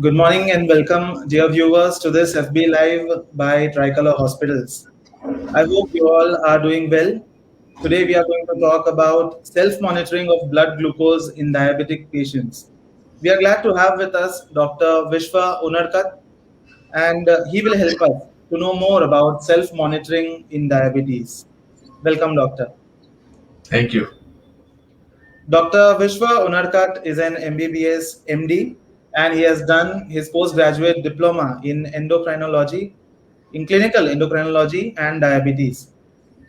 Good morning and welcome, dear viewers, to this FB Live by Tricolor Hospitals. I hope you all are doing well. Today, we are going to talk about self monitoring of blood glucose in diabetic patients. We are glad to have with us Dr. Vishwa Unarkat, and he will help us to know more about self monitoring in diabetes. Welcome, Doctor. Thank you. Dr. Vishwa Unarkat is an MBBS MD and he has done his postgraduate diploma in endocrinology, in clinical endocrinology and diabetes.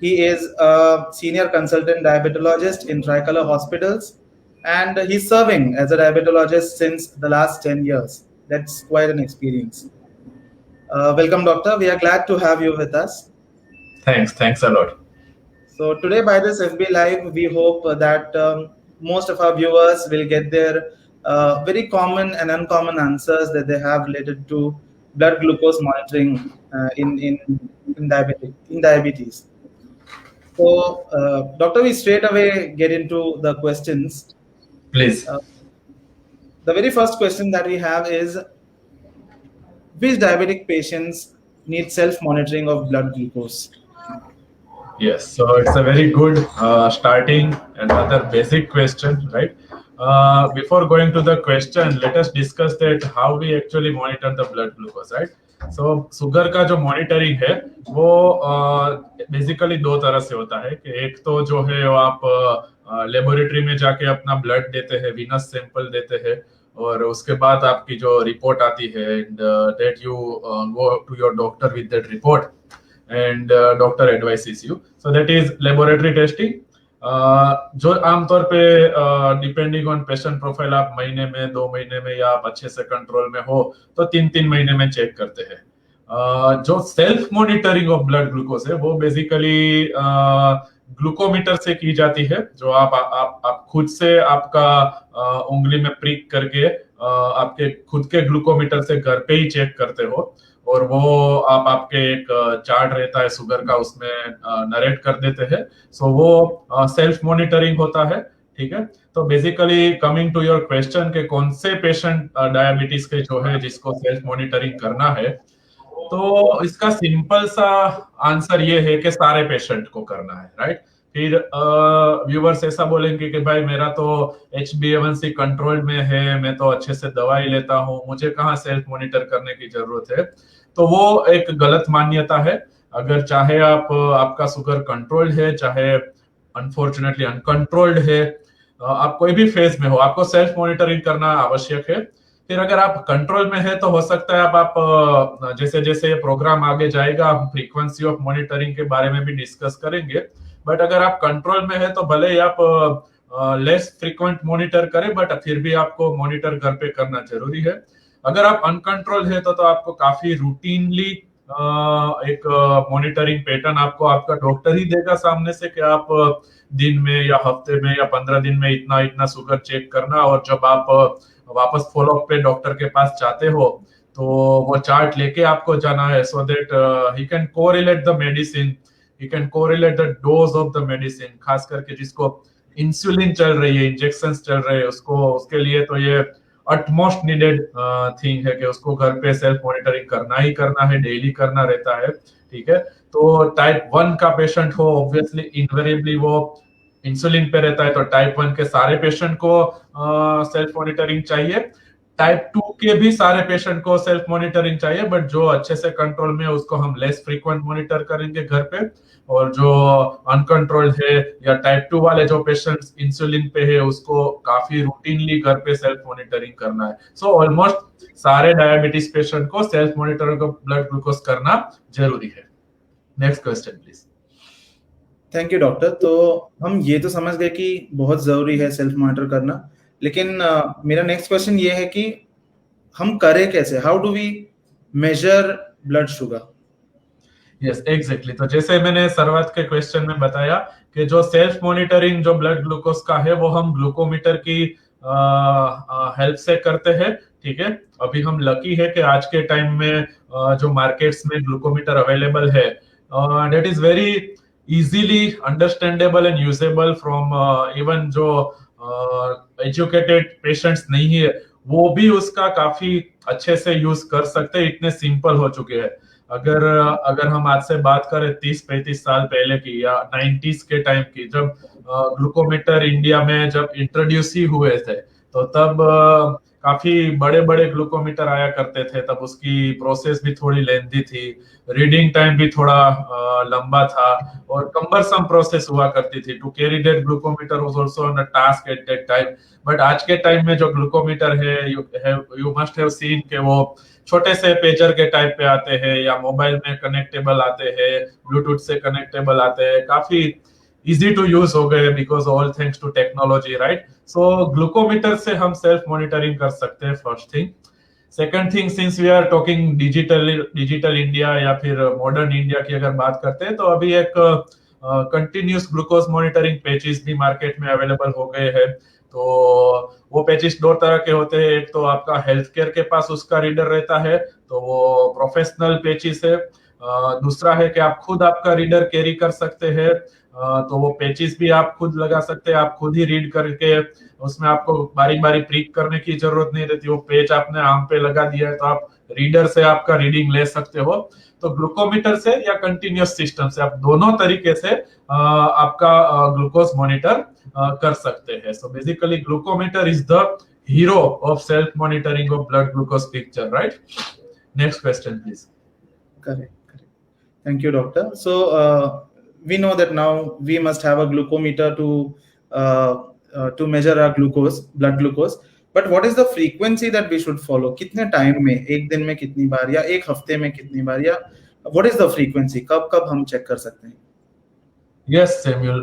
He is a senior consultant diabetologist in Tricolor Hospitals and he's serving as a diabetologist since the last 10 years. That's quite an experience. Welcome, Doctor. We are glad to have you with us. Thanks a lot. So today, by this FB Live, we hope that most of our viewers will get their very common and uncommon answers that they have related to blood glucose monitoring in diabetes. So, Doctor, we straight away get into the questions. Please. Uh, the very first question that we have is: which diabetic patients need self monitoring of blood glucose? Yes, so it's a very good starting and rather basic question, right? Before going to the question, let us discuss that how we actually monitor the blood glucose, right? So sugar का जो monitoring है वो basically दो तरह से होता है कि एक तो जो है वो आप लेबोरेटरी में जाके अपना ब्लड देते हैं, वीनस सैंपल देते हैं और उसके बाद आपकी जो रिपोर्ट आती है and that you go to your doctor with that report and doctor advises you. So that is laboratory testing. जो आमतौर पे डिपेंडिंग ऑन पेशेंट प्रोफाइल आप महीने में 2 महीने में या आप अच्छे से कंट्रोल में हो तो 3-3 महीने में चेक करते हैं. जो self monitoring of blood glucose है वो बेसिकली ग्लूकोमीटर से की जाती है, जो आप खुद से आपका उंगली में प्रिक करके आपके खुद के ग्लूकोमीटर से घर पे ही चेक करते हो और वो आपके एक चार्ट रहता है शुगर का, उसमें नरेट कर देते हैं. सो वो सेल्फ मॉनिटरिंग होता है. ठीक है, तो basically coming to your question के कौन से पेशेंट डायबिटीज के जो है जिसको सेल्फ मॉनिटरिंग करना है, तो इसका सिंपल सा आंसर ये है कि सारे पेशेंट को करना है, राइट. फिर व्यूवर्स ऐसा बोलेंगे कि भाई मेरा तो HbA1c कंट्रोल में है, मैं तो अच्छे से दवाई लेता हूँ, मुझे कहाँ सेल्फ मॉनिटर करने की जरूरत है. तो वो एक गलत मान्यता है. अगर चाहे आपका शुगर कंट्रोल्ड है, चाहे अनफॉर्चुनेटली अनकंट्रोल्ड है, आप कोई भी फेज में हो, आपको सेल्फ मॉनिटरिंग करना आवश्यक है. फिर अगर आप कंट्रोल में है तो हो सकता है आप जैसे जैसे ये प्रोग्राम आगे जाएगा हम फ्रीक्वेंसी ऑफ मॉनिटरिंग के बारे में भी डिस्कस करेंगे. बट अगर आप कंट्रोल में है तो भले ही आप लेस फ्रीक्वेंट मॉनिटर करें, बट फिर भी आपको मॉनिटर घर पे करना जरूरी है. अगर आप अनकंट्रोल है तो आपको काफी रूटीनली एक मॉनिटरिंग पैटर्न आपको आपका डॉक्टर ही देगा सामने से कि आप दिन में या हफ्ते में या 15 दिन में इतना इतना शुगर चेक करना, और जब आप वापस फॉलोअप पे डॉक्टर के पास जाते हो तो वो चार्ट लेके आपको जाना है, so that he can correlate the medicine, he can correlate the dose of the medicine. खास करके जिसको इंसुलिन चल रही है, इंजेक्शंस चल रहे हैं, उसके लिए तो ये अटमोस्ट नीडेड थिंग है कि उसको घर पे सेल्फ मॉनिटरिंग करना ही करना है, डेली करना रहता है. ठीक है, तो टाइप 1 का पेशेंट हो ऑब्वियसली इनवेरिएबली वो इंसुलिन पे रहता है, तो टाइप 1 के सारे पेशेंट को सेल्फ मॉनिटरिंग चाहिए. टाइप 2 के भी सारे पेशेंट को सेल्फ मॉनिटरिंग चाहिए, बट जो अच्छे से कंट्रोल में है उसको हम लेस फ्रीक्वेंट मॉनिटर करेंगे घर पे, और जो अनकंट्रोल्ड है या टाइप 2 वाले जो पेशेंट्स इंसुलिन पे है उसको काफी रूटीनली घर पे सेल्फ मॉनिटरिंग करना है. सो ऑलमोस्ट सारे डायबिटीज पेशेंट को self monitoring of blood glucose करना जरूरी है. Next question please. Thank you doctor. तो हम ये तो समझ गए कि बहुत जरूरी है सेल्फ मॉनिटर करना, लेकिन मेरा नेक्स्ट क्वेश्चन ये है कि हम करें कैसे? How do we measure blood sugar? Yes exactly. तो जैसे मैंने शुरुआत के क्वेश्चन में बताया कि जो सेल्फ मॉनिटरिंग जो ब्लड ग्लूकोज का है वो हम ग्लूकोमीटर की हेल्प से करते हैं. ठीक है, अभी हम लकी है कि आज के टाइम में जो मार्केट्स में ग्लूकोमीटर अवेलेबल है that is very easily understandable and usable from even जो एजुकेटेड पेशेंट्स नहीं है वो भी उसका काफी अच्छे से यूज कर सकते हैं, इतने सिंपल हो चुके हैं। अगर अगर हम आज से बात करें 30-35 साल पहले की या 90s के टाइम की, जब ग्लूकोमीटर इंडिया में जब इंट्रोड्यूस ही हुए थे, तो तब काफी बड़े बड़े ग्लूकोमीटर आया करते थे। तब उसकी प्रोसेस भी थोड़ी लेंथी थी, रीडिंग टाइम भी थोड़ा लंबा था, और कम्बरसम प्रोसेस हुआ करती थी। To carry that glucometer was also a task at that time. But आज के टाइम में जो ग्लूकोमीटर है, यू मस्ट हैव सीन के वो छोटे से पेजर के टाइप पे आते हैं, या मोबाइल में कनेक्टेबल आते हैं, ब्लूटूथ से कनेक्टेबल आते हैं, काफी इजी टू यूज हो गए because all thanks to technology, right. So glucometer से हम सेल्फ मॉनिटरिंग कर सकते हैं, first thing. Second thing, since we are talking digital India या फिर मॉडर्न इंडिया की अगर बात करते हैं, तो अभी एक कंटिन्यूस ग्लूकोज मॉनिटरिंग पेजेस भी मार्केट में अवेलेबल हो गए हैं। तो वो पेजेस दो तरह के होते हैं। एक तो आपका हेल्थ केयर के पास उसका रीडर रहता है, तो वो प्रोफेशनल पेजेस है। दूसरा है कि आप खुद आपका रीडर कैरी कर सकते हैं, तो वो पेजेस भी आप खुद लगा सकते हैं, आप खुद ही रीड करके, उसमें आपको बारी बारी प्रिक करने की जरूरत नहीं रहती। वो पेज आपने आर्म पे लगा दिया है, तो आप रीडर से आपका रीडिंग ले सकते हो। तो ग्लूकोमीटर से या कंटिन्यूअस सिस्टम से, आप दोनों तरीके से आपका ग्लूकोज मॉनिटर कर सकते हैं। So basically glucometer is the hero of self monitoring of blood glucose picture, right. Next question please. Correct. Thank you, doctor. So we know that now we must have a glucometer to measure our glucose, blood glucose. But what is the frequency that we should follow? कितने time में, एक दिन में कितनी बार, या एक हफ्ते में कितनी बार, या what is the frequency? कब कब हम चेक कर सकते हैं? Yes, Samuel.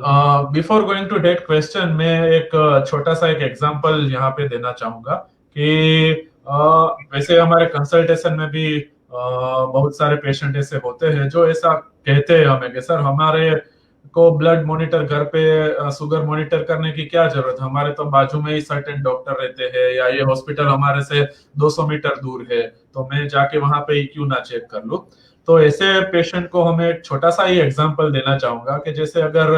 Before going to that question, मैं एक छोटा सा एक एग्जांपल यहाँ पे देना चाहूंगा कि वैसे हमारे कंसल्टेशन में भी बहुत सारे पेशेंट ऐसे होते हैं जो ऐसा कहते हैं हमें कि सर हमारे को ब्लड मॉनिटर घर पे शुगर मॉनिटर करने की क्या जरूरत है, हमारे तो बाजू में ही सर्टेन डॉक्टर रहते हैं, या ये हॉस्पिटल हमारे से 200 मीटर दूर है, तो मैं जाके वहां पे ही क्यों ना चेक कर लूं। तो ऐसे पेशेंट को हमें एक छोटा सा ही एग्जांपल देना चाहूंगा कि जैसे अगर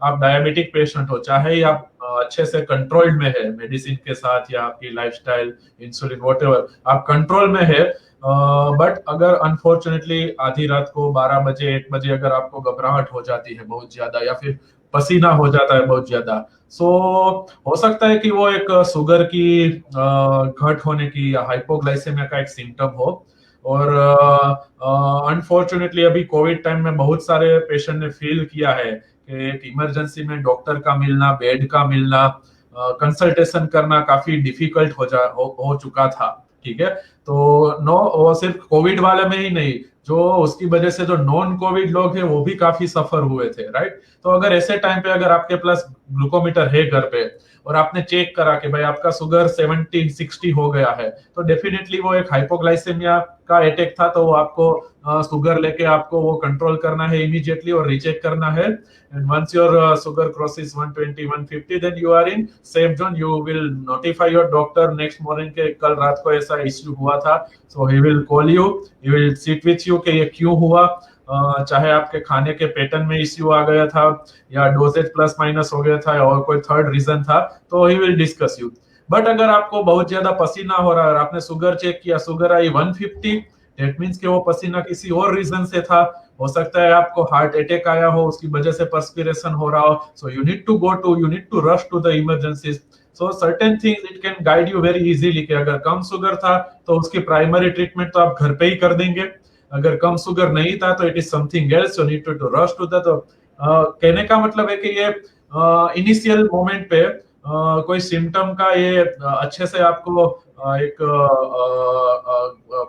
आप डायबिटिक पेशेंट हो, चाहे ही आप अच्छे से कंट्रोल्ड में है मेडिसिन के साथ, या आपकी लाइफस्टाइल, इंसुलिन, व्हाटएवर, आप कंट्रोल में है, बट अगर अनफॉर्चुनेटली आधी रात को 12 बजे 1 बजे अगर आपको घबराहट हो जाती है बहुत ज्यादा, या फिर पसीना हो जाता है बहुत ज्यादा, सो हो सकता है कि वो एक शुगर की घट होने की या हाइपोग्लाइसेमिया का एक सिम्टम हो। और अनफॉर्चुनेटली अभी कोविड टाइम में बहुत सारे पेशेंट ने फील किया है कि एक इमरजेंसी में डॉक्टर का मिलना, बेड का मिलना, कंसल्टेशन करना काफी डिफिकल्ट हो चुका था, ठीक है। तो वो सिर्फ कोविड वाले में ही नहीं, जो उसकी वजह से जो नॉन कोविड लोग हैं वो भी काफी सफर हुए थे, राइट। तो अगर ऐसे टाइम पे अगर आपके पास ग्लूकोमीटर है घर पे, और आपने चेक करा कि भाई आपका शुगर 70-60 हो गया है, तो डेफिनेटली वो एक हाइपोग्लाइसेमिया का अटैक था, तो वो आपको शुगर लेके आपको वो कंट्रोल करना है इमीडिएटली और रीचेक करना है। And once your sugar crosses 120-150, then you are in safe zone. You will notify your doctor next morning के कल रात को ऐसा इश्यू हुआ था, so he will call you, he will sit with you कि ये क्यों हुआ, चाहे आपके खाने के पैटर्न में इश्यू आ गया था, या डोजेज प्लस माइनस हो गया था, और कोई थर्ड रीजन था, तो he will discuss you. But अगर आपको बहुत ज्यादा पसीना हो रहा है और आपने शुगर चेक किया, शुगर आई 150, दैट मींस कि वो पसीना किसी और रीजन से था। हो सकता है आपको हार्ट अटैक आया हो, उसकी वजह से पर्सपिरेशन हो रहा हो, so you need to rush to the emergency. So certain things it can guide you very easily कि अगर कम शुगर था तो उसकी प्राइमरी ट्रीटमेंट तो आप घर पे ही कर देंगे, अगर कम शुगर नहीं था तो it is something else, you need to rush to the. तो कहने का मतलब है कि ये इनिशियल मोमेंट पे कोई सिम्टम का ये अच्छे से आपको एक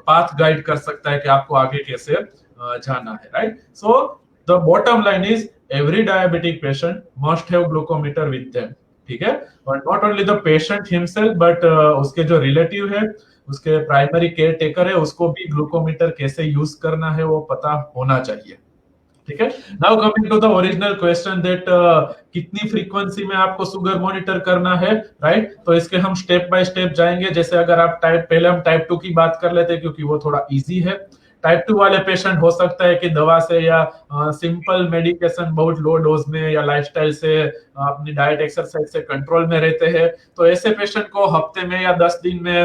पाथ गाइड कर सकता है कि आपको आगे कैसे जाना है, right. So the bottom line is every diabetic patient must have glucometer with them, ठीक है। और not only the patient himself, but उसके जो रिलेटिव है, उसके प्राइमरी केयर टेकर है, उसको भी ग्लूकोमीटर कैसे यूज करना है वो पता होना चाहिए, ठीक है। Now coming to the original question that कितनी फ्रीक्वेंसी में आपको शुगर मॉनिटर करना है, राइट। तो इसके हम स्टेप बाय स्टेप जाएंगे। जैसे अगर आप पहले हम टाइप 2 की बात कर लेते हैं क्योंकि वो थोड़ा इजी है। टाइप 2 वाले पेशेंट हो सकता है कि दवा से या सिंपल मेडिकेशन बहुत लो डोज में या लाइफस्टाइल से अपनी डाइट एक्सरसाइज से कंट्रोल में रहते हैं, तो ऐसे पेशेंट को हफ्ते में या 10 दिन में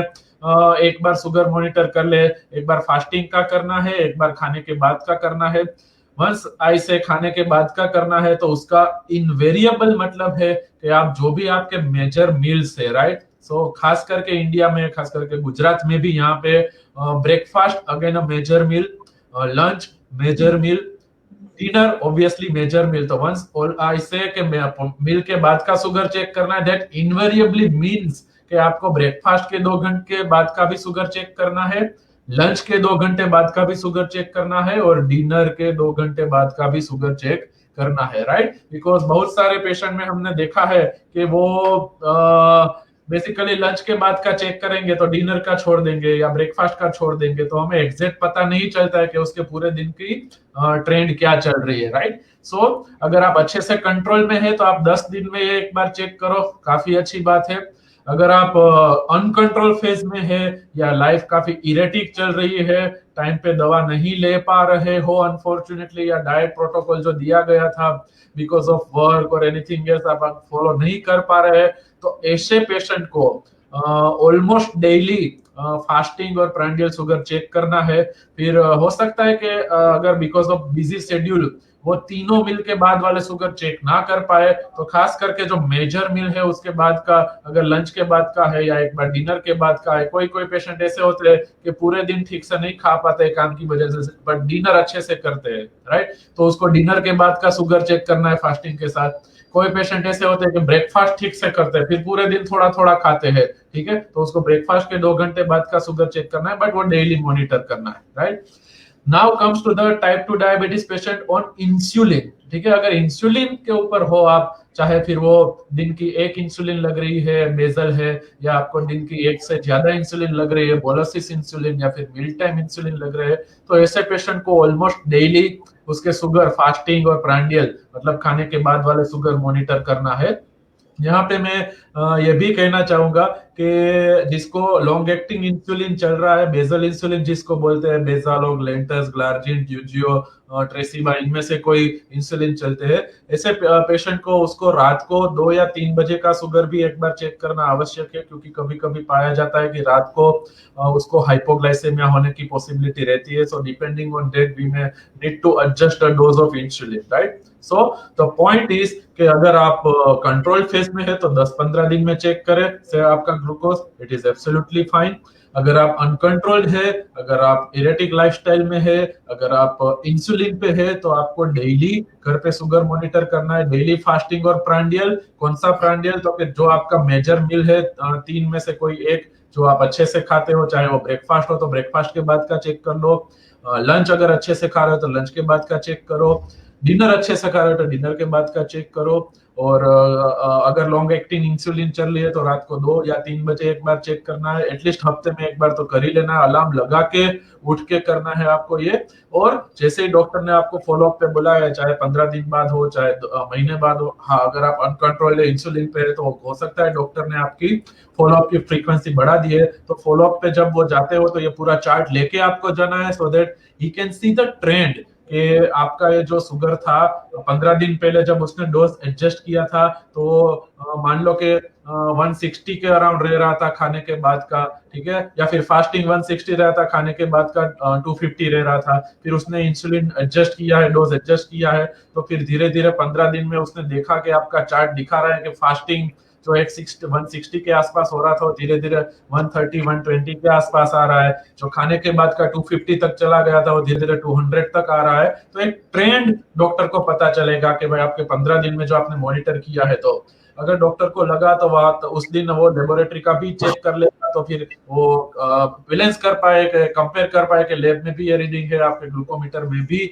एक बार शुगर मॉनिटर कर ले। एक बार फास्टिंग का करना है, एक बार खाने के बाद का करना है। वंस ऐसे खाने के बाद का करना है तो उसका इनवेरिएबल मतलब है कि आप जो भी आपके मेजर मील्स है, राइट, सो खास करके इंडिया में, खास करके गुजरात में भी यहाँ पे breakfast again a major meal, lunch major meal, dinner obviously major meal. तो वंस आई से कि मील के बाद का शुगर चेक करना है, दैट इनवेरिएबली मींस कि आपको ब्रेकफास्ट के 2 घंटे बाद का भी शुगर चेक करना है, लंच के 2 घंटे बाद का भी शुगर चेक करना है और डिनर के 2 घंटे बाद का भी शुगर चेक करना है, राइट। बिकॉज बहुत सारे पेशेंट में हमने देखा है कि वो बेसिकली लंच के बाद का चेक करेंगे तो डिनर का छोड़ देंगे या ब्रेकफास्ट का छोड़ देंगे, तो हमें एग्जैक्ट पता नहीं चलता है कि उसके पूरे दिन की ट्रेंड क्या चल रही है, राइट। सो अगर आप अच्छे से कंट्रोल में है तो आप 10 दिन में एक बार चेक करो, काफी अच्छी बात है। अगर आप अनकंट्रोल फेज में है या लाइफ काफी इरेटिक चल रही है, टाइम पे दवा नहीं ले पा रहे हो अनफॉर्चुनेटली, या डाइट प्रोटोकॉल जो दिया गया था बिकॉज ऑफ वर्क और एनीथिंग एल्स आप फॉलो नहीं कर पा रहे हैं, तो ऐसे पेशेंट को ऑलमोस्ट डेली फास्टिंग और प्रांडियल शुगर चेक करना है। फिर हो सकता है कि अगर बिकॉज ऑफ बिजी शेड्यूल वो तीनों मील के बाद वाले शुगर चेक ना कर पाए, तो खास करके जो मेजर मील है उसके बाद का, अगर लंच के बाद का है या एक बार डिनर के बाद का है, कोई कोई पेशेंट ऐसे होते हैं कि पूरे दिन ठीक से नहीं खा पाते काम की वजह से, बट डिनर अच्छे से करते हैं, राइट, तो उसको डिनर के बाद का शुगर चेक करना है फास्टिंग के साथ। कोई पेशेंट ऐसे होते हैं कि ब्रेकफास्ट ठीक से करते हैं, फिर पूरे दिन थोड़ा थोड़ा खाते हैं, ठीक है, तो उसको ब्रेकफास्ट के 2 घंटे बाद का शुगर चेक करना है, बट वो डेली मॉनिटर करना है, right. Now comes to the type 2 diabetes patient on insulin, ठीक है। अगर इंसुलिन के ऊपर हो आप, चाहे फिर वो दिन की 1 इंसुलिन लग रही है बेजल है, या आपको दिन की 1 से ज्यादा इंसुलिन लग रही है बोलोसिस इंसुलिन, या फिर मील टाइम इंसुलिन लग रहे हैं, तो ऐसे पेशेंट को ऑलमोस्ट डेली उसके शुगर फास्टिंग और प्रांडियल मतलब खाने के बाद वाले शुगर मॉनिटर करना है। यहाँ पे मैं ये भी कहना चाहूंगा कि जिसको लॉन्ग एक्टिंग इंसुलिन चल रहा है, बेजल इंसुलिन जिसको बोलते हैं, बेजालोग, लेंटस, ग्लार्जिन, ड्यूजियो, ट्रेसिबा, इनमें से कोई इंसुलिन चलते हैं, ऐसे पेशेंट को उसको रात को 2 या 3 बजे का शुगर भी एक बार चेक करना आवश्यक है, क्योंकि कभी कभी पाया जाता है कि रात को उसको हाइपोग्लाइसेमिया होने की पॉसिबिलिटी रहती है। So depending on that we may need to adjust the dose of insulin, right. So the point is कि अगर आप कंट्रोल फेज में है तो 10-15 दिन में चेक करें से आपका glucose, it is absolutely fine. अगर आप अनकंट्रोल्ड है, अगर आप इरेटिक लाइफस्टाइल में है, अगर आप इंसुलिन पे है, तो आपको डेली घर पे शुगर मॉनिटर करना है, डेली फास्टिंग और प्रांडियल। कौन सा प्रांडियल? तो कि जो आपका मेजर मील है 3 में से कोई एक जो आप अच्छे से खाते हो, चाहे वो ब्रेकफास्ट हो तो ब्रेकफास्ट के बाद का चेक कर लो, लंच अगर अच्छे से खा रहे हो तो लंच के बाद का चेक करो, डिनर अच्छे से खा रहे हो तो डिनर के बाद का चेक करो, और अगर लॉन्ग एक्टिंग इंसुलिन चल रही है तो रात को 2 या 3 बजे एक बार चेक करना है, एटलीस्ट हफ्ते में एक बार तो कर ही लेना है, अलार्म लगा के उठ के करना है आपको ये। और जैसे ही डॉक्टर ने आपको फॉलोअप पे बुलाया, चाहे 15 दिन बाद हो, चाहे महीने बाद हो, हाँ अगर आप अनकंट्रोल्ड इंसुलिन पे है तो हो सकता है डॉक्टर ने आपकी फॉलोअप की फ्रीक्वेंसी बढ़ा दी है, तो फॉलोअप पे जब वो जाते हो तो ये पूरा चार्ट लेके आपको जाना है, so that he can see the trend कि आपका ये जो शुगर था 15 दिन पहले जब उसने डोज एडजस्ट किया था तो मान लो कि 160 के अराउंड रह रहा था खाने के बाद का, ठीक है, या फिर फास्टिंग 160 रहा था, खाने के बाद का 250 रह रहा था, फिर उसने इंसुलिन एडजस्ट किया है, डोज एडजस्ट किया है, तो फिर धीरे धीरे 15 दिन में उसने देखा कि आपका चार्ट दिखा रहा है कि फास्टिंग जो 160 के आसपास हो रहा था धीरे धीरे 130 120 के आसपास आ रहा है, जो खाने के बाद का 250 तक चला गया था वो धीरे धीरे 200 तक आ रहा है। तो एक ट्रेंड डॉक्टर को पता चलेगा कि भाई आपके 15 दिन में जो आपने मॉनिटर किया है, तो अगर डॉक्टर को लगा तो वह तो उस दिन वो लेबोरेटरी का भी चेक कर लेगा, तो फिर वो बैलेंस कर पाए, कंपेयर कर पाए कि लैब में भी ये रीडिंग है, आपके ग्लूकोमीटर में भी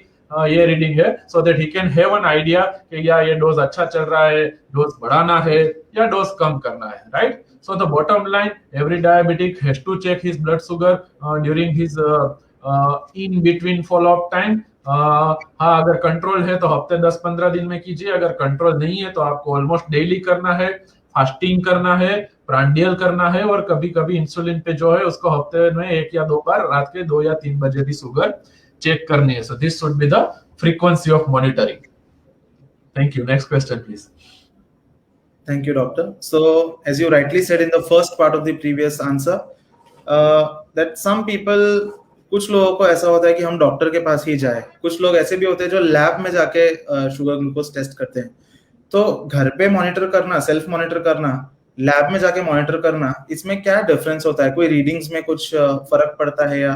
ये रीडिंग है, so that he can have an idea कि या ये डोज अच्छा चल रहा है, डोज बढ़ाना है या डोज कम करना है, right. So the bottom line, every diabetic has to check his blood sugar during his in between followup time. हाँ अगर कंट्रोल है तो हफ्ते 10-15 दिन में कीजिए, अगर कंट्रोल नहीं है तो आपको ऑलमोस्ट डेली करना है, फास्टिंग करना है, प्रांडियल करना है, और कभी कभी इंसुलिन पे जो है उसको हफ्ते में 1 या 2 बार रात के 2 या 3 बजे भी शुगर चेक करनी है. So this should be the frequency of monitoring. Thank you. Next question please. Thank you, doctor. So, as you rightly said in the first part of the previous answer, that some people, कुछ लोगों को ऐसा होता है कि हम doctor के पास ही जाए. कुछ लोग ऐसे भी होते हैं जो लैब में जाके शुगर ग्लूकोज टेस्ट करते हैं. तो घर पे मॉनिटर करना, सेल्फ मॉनिटर करना, लैब में जाके मॉनिटर करना, इसमें क्या डिफरेंस होता है? कोई रीडिंग्स में कुछ फर्क पड़ता है, या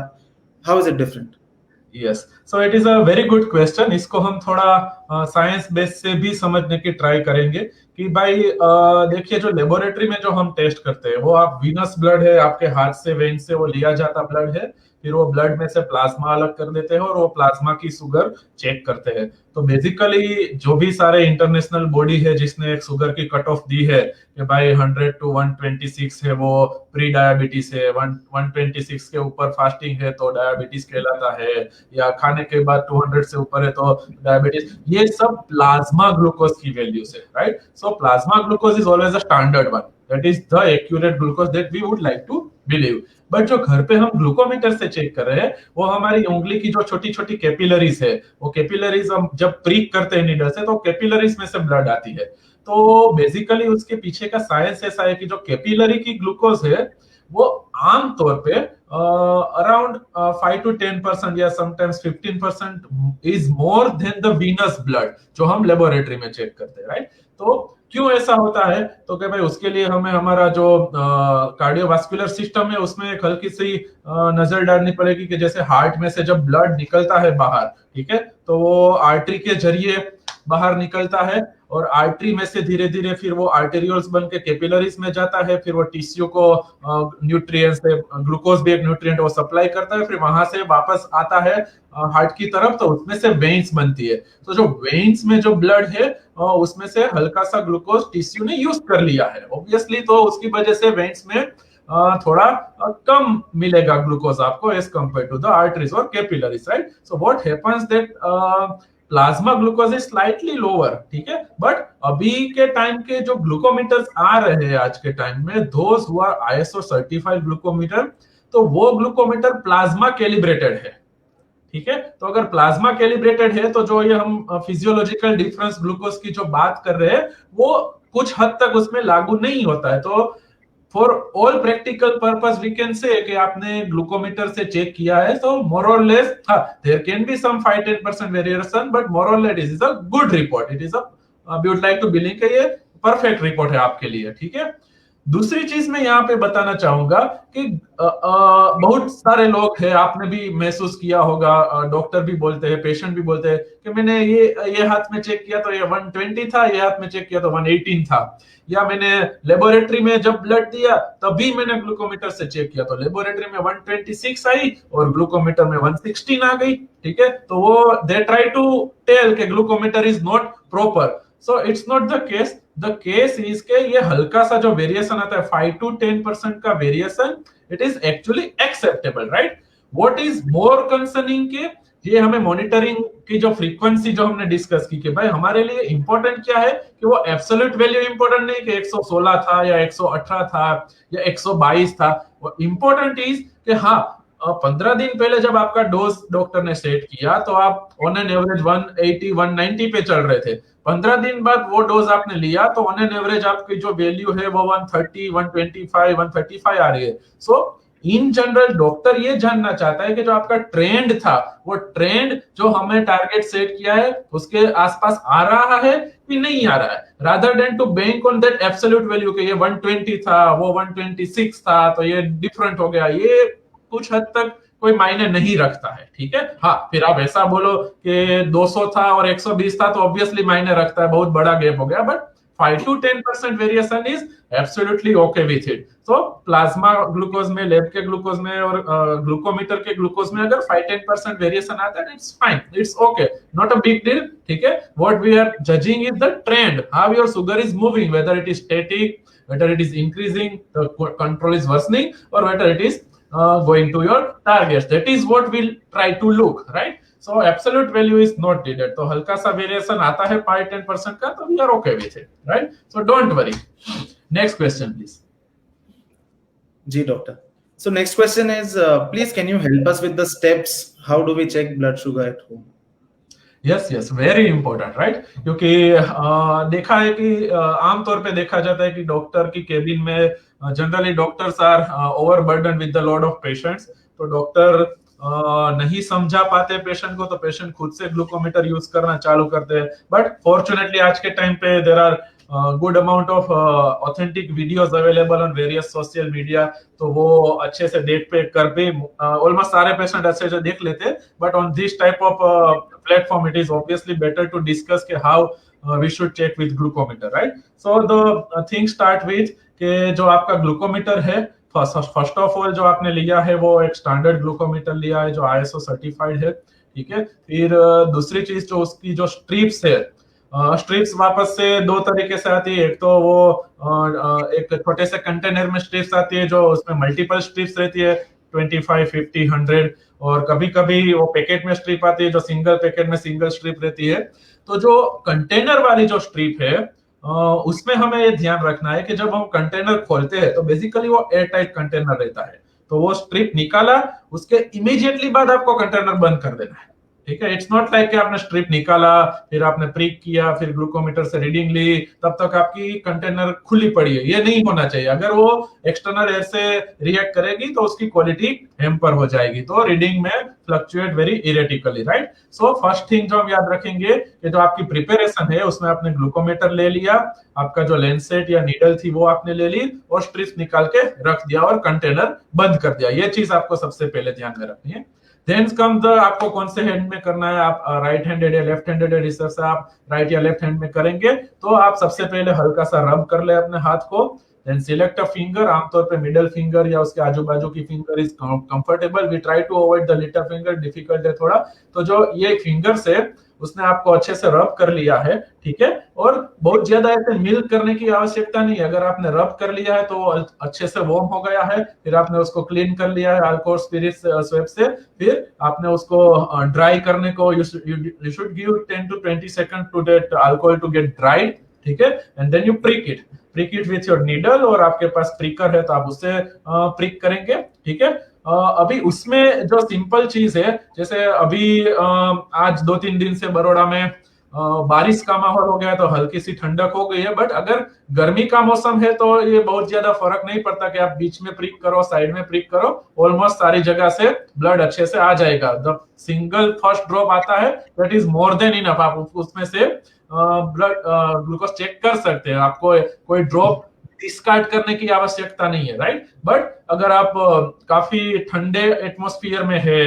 how is it different? Yes, so it is a very good question. इसको हम थोड़ा साइंस बेस से भी समझने की ट्राई करेंगे कि भाई देखिए, जो लेबोरेटरी में जो हम टेस्ट करते हैं वो आप वीनस ब्लड है, आपके हाथ से वेन से वो लिया जाता ब्लड है, फिर वो ब्लड में से प्लाज्मा अलग कर देते हैं और वो प्लाज्मा की शुगर चेक करते हैं. तो बेसिकली जो भी सारे इंटरनेशनल बॉडी है जिसने एक शुगर की कट ऑफ दी है कि भाई 100 to 126 है वो प्री डायबिटीज है, 126 के ऊपर फास्टिंग है तो डायबिटीज कहलाता है, या खाने के बाद 200 से ऊपर है तो डायबिटीज, ये सब प्लाज्मा ग्लूकोज की वैल्यूज है, right. So plasma glucose is always a standard one, that is the accurate glucose that we would like to believe. But जो घर पे हम ग्लूकोमीटर से चेक कर रहे हैं वो हमारी उंगली की जो छोटी छोटी कैपिलरीज है, वो कैपिलरीज हम जब प्रीक करते हैं नीडल से तो कैपिलरीज में से ब्लड आती है. तो बेसिकली उसके पीछे का साइंस ऐसा है कि जो कैपिलरी की ग्लूकोज है वो आमतौर पे अराउंड 5 to 10% या sometimes 15% is more than the venous blood जो हम लेबोरेटरी में चेक करते हैं, राइट. तो क्यों ऐसा होता है? तो क्या भाई उसके लिए हमें हमारा जो कार्डियोवास्कुलर सिस्टम है उसमें एक हल्की सी नजर डालनी पड़ेगी कि जैसे हार्ट में से जब ब्लड निकलता है बाहर, ठीक है, तो वो आर्टरी के जरिए बाहर निकलता है और आर्टरी में से धीरे धीरे फिर वो आर्टेरियोल्स बन के कैपिलरीज में जाता है, फिर वो टिश्यू को न्यूट्रिएंट्स से, ग्लूकोज भी एक न्यूट्रिएंट वो सप्लाई करता है, फिर वहां से वापस आता है हार्ट की तरफ, तो उसमें से वेन्स बनती है. तो जो वेन्स में जो ब्लड है उसमें से हल्का सा ग्लूकोज टिश्यू ने यूज कर लिया है ऑब्वियसली, तो उसकी वजह से वेन्स में थोड़ा कम मिलेगा ग्लूकोज आपको as compared to the arteries और capillaries, right. So what happens that plasma glucose is slightly lower, ठीक है. बट अभी के टाइम के जो ग्लूकोमीटर्स आ रहे हैं आज के टाइम में, those who are ISO certified glucometer, तो वो ग्लूकोमीटर प्लाज्मा कैलिब्रेटेड है, ठीक है. तो अगर प्लाज्मा कैलिब्रेटेड है तो जो ये हम फिजियोलॉजिकल डिफरेंस ग्लूकोज की जो बात कर रहे हैं वो कुछ हद तक उसमें लागू नहीं होता है. तो for all practical purpose we can say कि आपने ग्लूकोमीटर से चेक किया है, तो मोर और less there can be some 5-10% variation, but more और less it is a good report. It is a we would like to believe कि ये परफेक्ट रिपोर्ट है आपके लिए, ठीक है. दूसरी चीज मैं यहाँ पे बताना चाहूंगा कि बहुत सारे लोग हैं, आपने भी महसूस किया होगा, डॉक्टर भी बोलते हैं, पेशेंट भी बोलते हैं कि मैंने ये हाथ में चेक किया तो ये 120 था, ये हाथ में चेक किया तो 118 था, या मैंने लेबोरेटरी में जब ब्लड दिया तभी मैंने ग्लूकोमीटर से चेक किया तो लेबोरेटरी में 126 आई और ग्लूकोमीटर में 116 आ गई, ठीक है. तो वो दे ट्राई टू टेल कि glucometer is not proper. So it's not the case. The case is के ये हल्का सा जो वेरिएशन आता है 5 to 10% का variation, it is actually acceptable, right. What is more concerning के ये हमें मॉनिटरिंग की जो फ्रीक्वेंसी जो हमने डिस्कस की कि भाई हमारे लिए इंपॉर्टेंट क्या है कि वो एब्सोल्यूट वैल्यू इंपॉर्टेंट नहीं कि 116 था या 118 था या 122 था. वो इंपॉर्टेंट इज कि हाँ 15 दिन पहले जब आपका डोज डॉक्टर ने सेट किया तो आप ऑन एन एवरेज 180-190 पे चल रहे थे. 15 दिन बाद वो डोज आपने लिया तो ऑन एन एवरेज आपकी जो वैल्यू है वो 130, 125, 135 आ रही है. सो इन जनरल डॉक्टर ये जानना चाहता है कि जो आपका ट्रेंड था वो ट्रेंड जो हमें टारगेट सेट किया है उसके आसपास आ रहा है कि नहीं आ रहा है, rather than to bank on that absolute value कि ये 120 था वो 126 था तो ये डिफरेंट हो गया. ये कुछ हद तक कोई मायने नहीं रखता है, ठीक है. हाँ फिर आप ऐसा बोलो कि 200 था और 120 था तो ऑब्वियसली मायने रखता है, बहुत बड़ा गैप हो गया, but 5 to 10% variation is absolutely okay with it. तो प्लाज्मा ग्लूकोज में, लैब के ग्लूकोज में और ग्लूकोमीटर के ग्लूकोज में अगर 5-10% वेरिएशन आता है it's fine, it's okay, not a big deal, ठीक है. What we are judging is the trend, how your sugar is moving, whether it is static, whether it is increasing, the control is worsening, और whether it is going to your targets. That is what we'll try to look, right. So absolute value is not needed. तो हल्का सा variation आता है 5-10% का तो we are okay with it, right. So don't worry. Next question please. जी doctor. So next question is, please can you help us with the steps? How do we check blood sugar at home? Yes yes, very important, right. क्योंकि देखा है कि आमतौर पे देखा जाता है कि डॉक्टर की केबिन में generally doctors are overburden with the lot of patients. तो डॉक्टर नहीं समझा पाते पेशेंट को, तो पेशेंट खुद से ग्लूकोमीटर यूज करना चालू करते हैं. बट फॉर्चुनेटली आज के टाइम पे there are good amount of authentic videos available on various social media. तो वो अच्छे से देख पे कर भी ऑलमोस्ट सारे पेशेंट अच्छे से देख लेते हैं. But on this type of platform, it is obviously better to discuss how we should check with glucometer, right? So the things start with कि जो आपका ग्लूकोमीटर है, फर्स्ट ऑफ ऑल जो आपने लिया है वो एक स्टैंडर्ड ग्लूकोमीटर लिया है जो ISO सर्टिफाइड है, ठीक है. फिर दूसरी चीज जो उसकी जो स्ट्रिप्स है, स्ट्रिप्स वापस से दो तरीके से आती है. एक तो वो एक छोटे से कंटेनर में स्ट्रिप्स आती है जो उसमें मल्टीपल स्ट्रिप्स रहती है, 25, 50, 100. और कभी कभी वो पैकेट में स्ट्रिप आती है जो सिंगल पैकेट में सिंगल स्ट्रिप रहती है. तो जो कंटेनर वाली जो स्ट्रिप है उसमें हमें ये ध्यान रखना है कि जब हम कंटेनर खोलते हैं तो बेसिकली वो एयर टाइट कंटेनर रहता है. तो वो स्ट्रिप निकाला, उसके इमीडिएटली बाद आपको कंटेनर बंद कर देना है, ठीक है. इट्स नॉट लाइक कि आपने स्ट्रिप निकाला, फिर आपने प्रिक किया, फिर ग्लूकोमीटर से रीडिंग ली, तब तक आपकी कंटेनर खुली पड़ी है. ये नहीं होना चाहिए. अगर वो एक्सटर्नल एयर से रिएक्ट करेगी तो उसकी क्वालिटी हैम्पर हो जाएगी, तो रीडिंग में fluctuate very erratically, right. So first thing जो हम याद रखेंगे कि जो आपकी प्रिपरेशन है उसमें आपने ग्लूकोमीटर ले लिया, आपका जो लेंसेट या नीडल थी वो आपने ले ली और स्ट्रिप निकाल के रख दिया और कंटेनर बंद कर दिया. ये चीज आपको सबसे पहले ध्यान में रखनी है. देन कम द आपको कौन से हैंड में करना है, आप राइट हैंडेड या लेफ्ट हैंडेड है, रिसर्च से आप राइट या लेफ्ट हैंड में करेंगे तो आप सबसे पहले हल्का सा रब कर ले अपने हाथ को. देन सिलेक्ट अ फिंगर, आमतौर पे मिडिल फिंगर या उसके आजू बाजू की finger is comfortable. We try to avoid the little finger, difficult है थोड़ा. तो जो ये फिंगर से उसने आपको अच्छे से रब कर लिया है, ठीक है. और बहुत ज्यादा ऐसे मिल करने की आवश्यकता नहीं है. अगर आपने रब कर लिया है तो अच्छे से वार्म हो गया है, फिर आपने उसको क्लीन कर लिया है अल्कोहल स्पिरिट स्वेप से, फिर आपने उसको ड्राई करने को you should give 10 to 20 second to that alcohol to get dried, ठीक है. And then you prick it with your needle, और आपके पास प्रिकर है तो आप उससे प्रिक करेंगे, ठीक है. अभी उसमें जो सिंपल चीज है, जैसे अभी आज 2-3 दिन से बड़ौदा में बारिश का माहौल हो गया तो हल्की सी ठंडक हो गई है. बट अगर गर्मी का मौसम है तो ये बहुत ज्यादा फर्क नहीं पड़ता कि आप बीच में प्रिक करो, साइड में प्रिक करो, ऑलमोस्ट सारी जगह से ब्लड अच्छे से आ जाएगा. जब सिंगल फर्स्ट ड्रॉप आता है that is more than enough. आप उसमें से ब्लड ग्लूकोज चेक कर सकते हैं. आपको कोई ड्रॉप डिस्कार्ड करने की आवश्यकता नहीं है, राइट. बट अगर आप काफी ठंडे एटमॉस्फेयर में है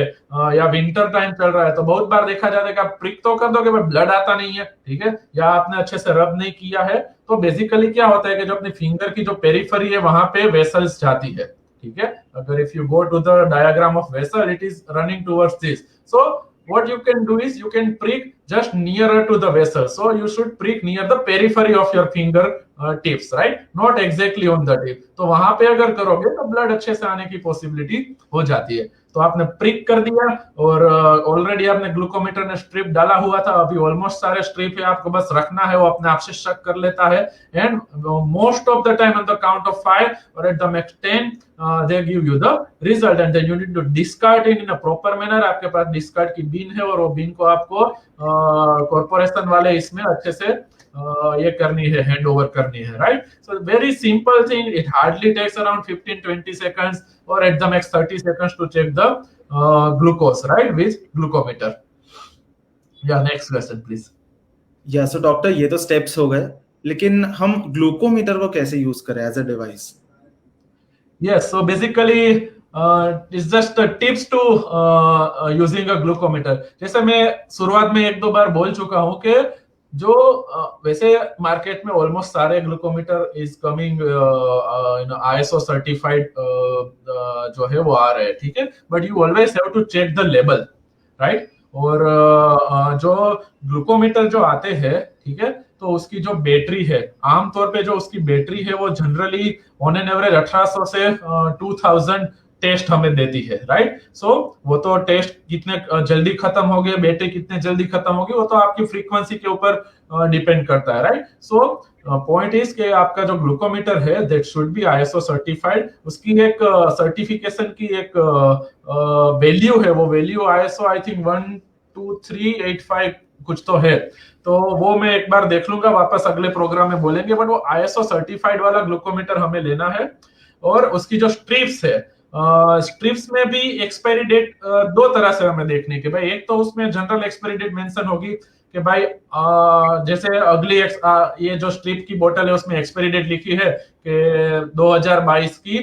या विंटर टाइम चल रहा है तो बहुत बार देखा जाता है कि आप प्रिक तो कर दोगे बट ब्लड आता नहीं है, ठीक है, या आपने अच्छे से रब नहीं किया है. तो बेसिकली क्या होता है कि जो अपनी फिंगर की जो पेरिफेरी है वहां पे वेसल्स जाती है, ठीक है. अगर if you go to the diagram of vessel, it is running towards this. So what you can do is you can prick just nearer to the vessel. So you should prick near the periphery of your finger tips, right? Not exactly on the tip. तो वहां पे अगर करोगे तो blood अच्छे से आने की पॉसिबिलिटी हो जाती है. तो आपने प्रिक कर दिया और ऑलरेडी आपने ग्लूकोमीटर ने स्ट्रिप डाला हुआ था. अभी ऑलमोस्ट सारे स्ट्रिप है, आपको बस रखना है, वो अपने आप से शक कर लेता है. And most of the time on the count of 5 और at the max 10 they give you the result, and then you need to discard it in a proper manner. आपके पास डिस्कार्ड की बीन है और वो बीन को आपको corporation वाले इसमें अच्छे से ये करनी है, हैंड ओवर करनी है, right. So very simple thing, it hardly takes around 15-20 seconds or at the max 30 seconds to check the glucose, right, with glucometer. Yeah, next question please. या सो डॉक्टर ये तो स्टेप्स हो गए, लेकिन हम glucometer को कैसे यूज करें as a device? Yes, so basically it's just tips to using a glucometer. जैसे मैं शुरुआत में 1-2 बार बोल चुका हूँ कि जो वैसे मार्केट में ऑलमोस्ट सारे glucometer is coming ISO certified जो है वो आ रहे हैं, ठीक है. But you always have to check the level, right. और जो ग्लूकोमीटर जो आते हैं, ठीक है, तो उसकी जो बैटरी है, आमतौर पे जो उसकी बैटरी है वो जनरली ऑन एन एवरेज 1800 से 2000 टेस्ट हमें देती है, राइट। सो वो तो टेस्ट कितने जल्दी खत्म हो गए, बैटरी कितने जल्दी खत्म होगी, वो तो आपकी फ्रीक्वेंसी के ऊपर डिपेंड करता है, राइट। सो पॉइंट इज के आपका जो ग्लूकोमीटर है that should be ISO certified, उसकी एक सर्टिफिकेशन की एक वैल्यू है, वो वैल्यू आईएसओ आई थिंक 12385 कुछ तो है, तो वो मैं एक बार देख लूंगा, वापस अगले प्रोग्राम में बोलेंगे, बट वो आईएसओ सर्टिफाइड वाला ग्लूकोमीटर हमें लेना है। और उसकी जो स्ट्रिप्स है, स्ट्रिप्स में भी एक्सपायरी डेट दो तरह से हमें देखने के भाई, एक तो उसमें जनरल एक्सपायरी डेट मेंशन होगी कि भाई जैसे अगली ये जो स्ट्रिप की बोतल है उसमें एक्सपायरी डेट लिखी है कि 2022 की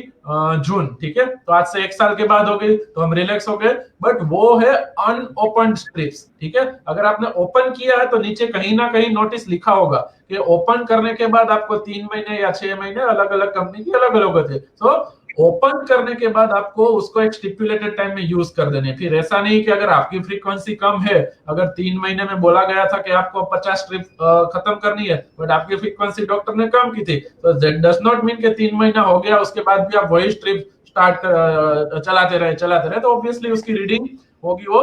जून, ठीक है, तो आज से 1 साल के बाद हो गई तो हम रिलैक्स हो गए, बट वो है अनओपन स्ट्रिप्स, ठीक है। अगर आपने ओपन किया है तो नीचे कहीं ना कहीं नोटिस लिखा होगा कि ओपन करने के बाद आपको 3 महीने या 6 महीने, अलग अलग कंपनी की अलग अलग होती है, तो ओपन करने के बाद आपको उसको एक स्टिपुलेटेड टाइम में यूज कर देने। फिर ऐसा नहीं कि अगर आपकी फ्रीक्वेंसी कम है, अगर 3 महीने में बोला गया था कि आपको 50 स्ट्रिप खत्म करनी है, बट आपकी फ्रीक्वेंसी डॉक्टर ने कम की थी, तो दैट डज नॉट मीन कि 3 महीना हो गया उसके बाद भी आप वही स्ट्रिप चलाते रहे, तो ऑब्वियसली उसकी रीडिंग होगी वो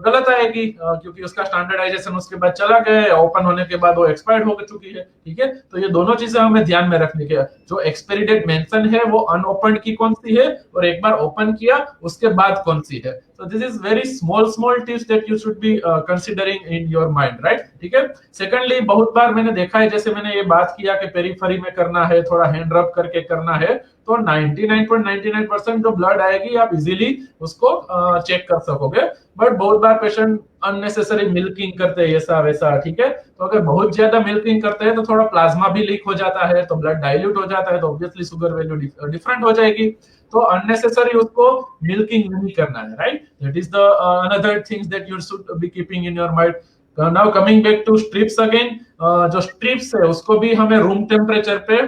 गलत आएगी, क्योंकि उसका स्टैंडर्डाइजेशन उसके बाद चला गया, ओपन होने के बाद वो एक्सपायर्ड हो चुकी है, ठीक है। तो ये दोनों चीजें हमें ध्यान में रखनी है, जो एक्सपायरी डेट मेंशन है वो अनओपन की कौन सी है, और एक बार ओपन किया उसके बाद कौन सी है। So this is very small tips that you should be considering in your mind, right? ठीक है। सेकेंडली, बहुत बार मैंने देखा है, जैसे मैंने ये बात किया कि पेरीफेरी में करना है, थोड़ा हैंड रब करके करना है, तो 99.99% जो ब्लड आएगी आप इजीली उसको चेक कर सकोगे, बट बहुत बार पेशेंट अननेसेसरी मिल्किंग करते हैं, ऐसा वैसा, ठीक है। तो अगर बहुत ज्यादा मिल्किंग करते हैं तो थोड़ा प्लाज्मा भी लीक हो जाता है, तो ब्लड डाइल्यूट हो जाता है, तो ऑब्वियसली शुगर वैल्यू डिफरेंट हो जाएगी, तो अननेसेसरी उसको मिल्किंग नहीं करना है, right. That is the another things that you should be keeping in your mind. Now coming back to strips again, जो स्ट्रिप्स है उसको भी हमें रूम टेम्परेचर पे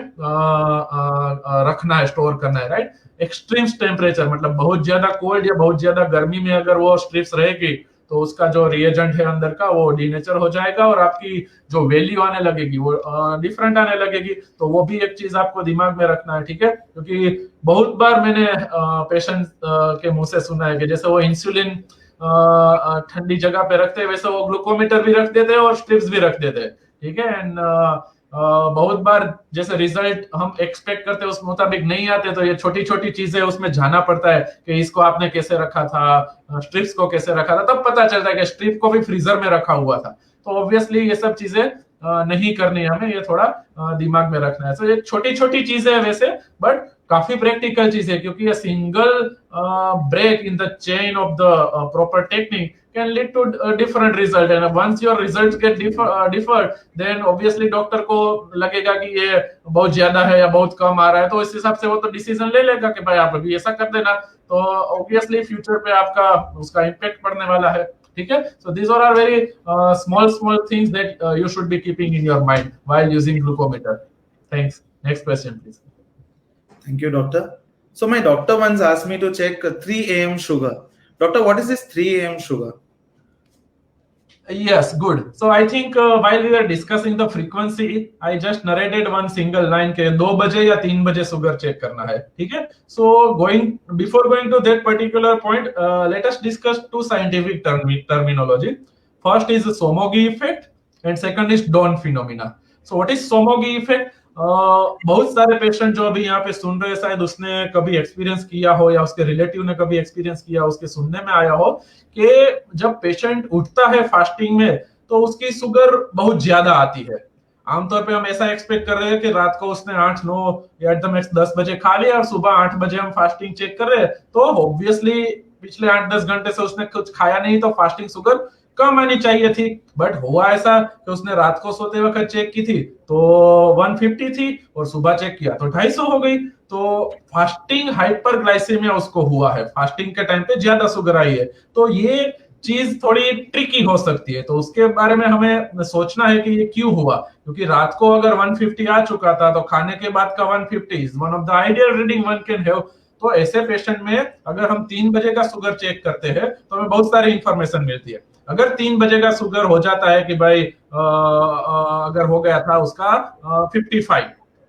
रखना है, स्टोर करना है, राइट। एक्सट्रीम टेम्परेचर मतलब बहुत ज्यादा कोल्ड या बहुत ज्यादा गर्मी में अगर वो स्ट्रिप्स रहेगी तो उसका जो रिएजेंट है अंदर का वो डीनेचर हो जाएगा और आपकी जो वैल्यू आने लगेगी वो डिफरेंट आने लगेगी, तो वो भी एक चीज आपको दिमाग में रखना है, ठीक है। क्योंकि बहुत बार मैंने पेशेंट के मुंह से सुना है कि जैसे वो इंसुलिन ठंडी जगह पे रखते हैं वैसे वो ग्लूकोमीटर भी रख देते हैं और स्ट्रिप्स भी रख देते हैं, ठीक है। एंड बहुत बार जैसे रिजल्ट हम एक्सपेक्ट करते हैं उस मुताबिक नहीं आते, तो ये छोटी छोटी चीजें उसमें जाना पड़ता है कि इसको आपने कैसे रखा था, स्ट्रिप्स को कैसे रखा था, तब पता चलता है कि स्ट्रिप को भी फ्रीजर में रखा हुआ था। तो ऑब्वियसली ये सब चीजें नहीं करनी है हमें, ये थोड़ा दिमाग में रखना है। तो ये छोटी छोटी चीजें है वैसे, बट काफी प्रैक्टिकल चीज है, क्योंकि ये single break in the chain of the proper technique can lead to a different result, and once your results get differed, then obviously doctor को लगेगा कि ये बहुत ज्यादा है या बहुत कम आ रहा है, तो इस हिसाब से वो तो डिसीजन ले लेगा कि भाई आप अभी ऐसा कर देना, तो ऑब्वियसली फ्यूचर पे आपका उसका इम्पैक्ट पड़ने वाला है, ठीक है। So these are very small things that you should be keeping in your mind while using glucometer. Thanks. Next question please. Thank you, doctor. So my doctor once asked me to check 3 a.m. sugar. Doctor, what is this 3 a.m. sugar? Yes, good. So I think while we were discussing the frequency, I just narrated one single line के 2 बजे या 3 बजे sugar check करना है, ठीक है। So before going to that particular point, let us discuss two scientific terminology. First is Somogyi effect and second is Dawn phenomena. So what is Somogyi effect? बहुत सारे पेशेंट जो अभी यहाँ पे सुन रहे हैं, शायद उसने कभी एक्सपीरियंस किया हो या उसके रिलेटिव ने कभी एक्सपीरियंस किया, उसके सुनने में आया हो कि जब पेशेंट उठता है फास्टिंग में तो उसकी शुगर बहुत ज्यादा आती है। आमतौर पे हम ऐसा एक्सपेक्ट कर रहे हैं कि रात को उसने 8, 9 या एकदम 10 बजे खा लिया और सुबह 8 बजे हम फास्टिंग चेक कर रहे हैं, तो ऑब्वियसली पिछले 8-10 घंटे से उसने कुछ खाया नहीं, तो फास्टिंग शुगर कम आनी चाहिए थी। बट हुआ ऐसा कि उसने रात को सोते वक्त चेक की थी तो 150 थी और सुबह चेक किया तो 250 हो गई, तो फास्टिंग हाइपरग्लाइसेमिया उसको हुआ है, फास्टिंग के टाइम पे ज्यादा शुगर आई है। तो ये चीज थोड़ी ट्रिकी हो सकती है, तो उसके बारे में हमें सोचना है कि ये क्यों हुआ, क्योंकि रात को अगर 150 आ चुका था तो खाने के बाद का 150 is one of the ideal reading one can have. तो ऐसे पेशेंट में अगर हम 3 बजे का शुगर चेक करते हैं तो हमें बहुत सारी इंफॉर्मेशन मिलती है। अगर 3 बजे का शुगर हो जाता है कि भाई अगर हो गया था उसका 55,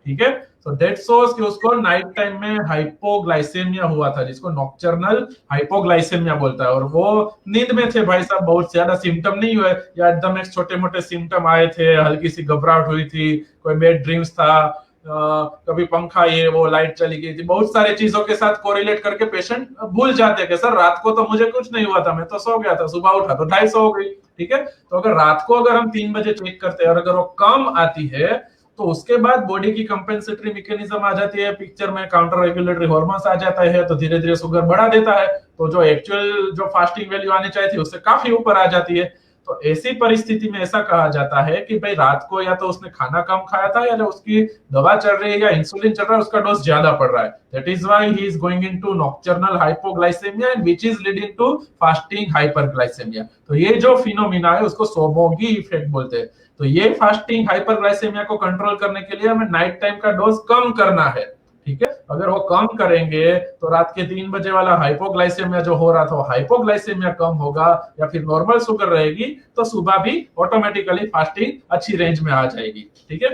ठीक है, तो दैट शोज कि उसको नाइट टाइम में हाइपोग्लाइसेमिया हुआ था, जिसको नॉक्टर्नल हाइपोग्लाइसेमिया बोलता है। और वो नींद में थे भाई साहब, बहुत ज्यादा सिम्टम नहीं हुए, या एकदम एक छोटे मोटे सिम्टम आए थे, हल्की सी घबराहट हुई थी, कोई बैड ड्रीम्स था, कभी पंखा ये वो लाइट चली गई थी, बहुत सारी चीजों के साथ कोरिलेट करके पेशेंट भूल जाते हैं कि सर रात को तो मुझे कुछ नहीं हुआ था, मैं तो सो गया था, सुबह उठा तो 250 हो गई। ठीक है, तो अगर रात को अगर हम 3 बजे चेक करते हैं और अगर वो कम आती है तो उसके बाद बॉडी की कंपेंसेटरी मैकेनिज्म आ जाती है पिक्चर में, काउंटर रेगुलेटरी हार्मोन्स आ जाता है, तो धीरे धीरे शुगर बढ़ा देता है, तो जो एक्चुअल जो फास्टिंग वैल्यू आनी चाहिए थी उससे काफी ऊपर आ जाती है। तो ऐसी परिस्थिति में ऐसा कहा जाता है कि भाई रात को या तो उसने खाना कम खाया था, या उसकी दवा चल रही है या इंसुलिन चल रहा है, उसका डोज ज्यादा पड़ रहा है। That is why he is going into nocturnal hypoglycaemia and which is leading to fasting hyperglycaemia. तो ये जो फिनोमिना है उसको सोमोगी इफेक्ट बोलते हैं। तो ये फास्टिंग हाइपरग्लाइसेमिया को कंट्रोल करने के लिए हमें नाइट टाइम का डोज कम करना है। ठीक है, अगर वो कम करेंगे तो रात के 3 बजे वाला हाइपोग्लाइसेमिया जो हो रहा था, वो हाइपोग्लाइसेमिया कम होगा, या फिर नॉर्मल शुगर रहेगी, तो सुबह भी ऑटोमेटिकली फास्टिंग अच्छी रेंज में आ जाएगी। ठीक है,